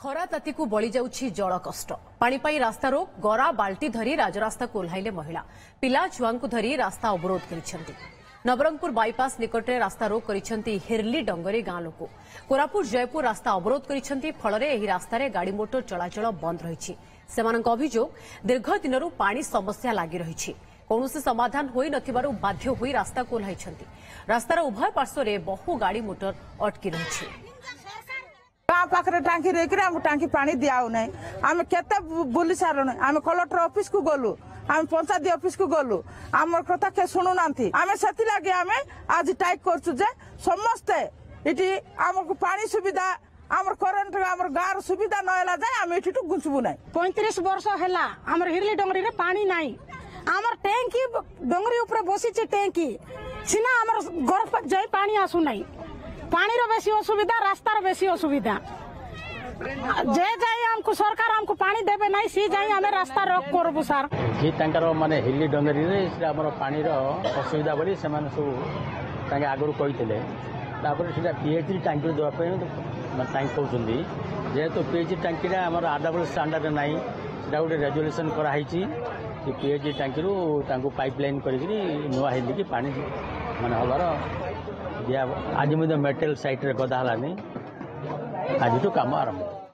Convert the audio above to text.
खरा ताती को बळी जाउछि जल कष्ट पानी पाई रास्ता रोक गरा बाल्टी धरी राजरास्ता को ओह्लाइले महिला पिला छुआ को धरी रास्ता अवरोध करिसेंती। नवरंगपुर बाईपास निकटरे रास्ता रोक करिसेंती हिरली डंगरी गां लोक कोरापुट जयपुर रास्ता अवरोध करिसेंती। फलरे एही रास्तारे गाड़ी मोटर चलाचल बंद रहिछि। सेमानक अभियोग दीर्घ दिनरु पानी समस्या लागि रहिछि। कौनसी समाधान होई नथिबारु बाध्य होई रास्ता को ओह्लाइछंती। रास्तार उभय पार्श्वरे बहु गाड़ी मोटर अटकी रहिछि। गाँ पाखे टांकी रही टांकी पानी दियाऊ ना आम केते बुली सारण आम कलेक्टर ऑफिस को गलु आम पंचायत ऑफिस को गलु आम कथा के शुणु ना आम से लगे आम आज टाइट करछु जे समस्ते इटी आमको पानी सुविधा आमर करंट आमर गाँव सुविधा नहला जाए आम इठी गुंचबू ना। 35 वर्ष हैला आमर हिरली डंगरी रे पानी नाही आमर टैंकी डंगरी ऊपर बसी टैंकी सिना आमर घर पर जाई पानी आसु नाही। पानी रो बेसी असुविधा रास्तार बेसी असुविधा जे जाई हमको सरकार हमको पानी देबे नाही सी जाई हमें रास्ता रोक करबु सर जे तांकर माने हिली डंगरी रे से हमर पानी रो असुविधा बोली से माने सब तांगे आगुर कहितले तापर सेटा पीएचडी टैंकी देबा पे टैंक कहउछंदी जे तो पीएचडी टैंकी रे हमर आडाबल स्टैंडर्ड नाही सेटा गोटे रेजोल्यूशन करा हिची कि पीएचडी टैंकी रो तांको पाइपलाइन करिकरी नुआ हिली कि पानी माने हबार दिया आज मेटल साइट रे गदा हलानी आज तो काम आरंभ।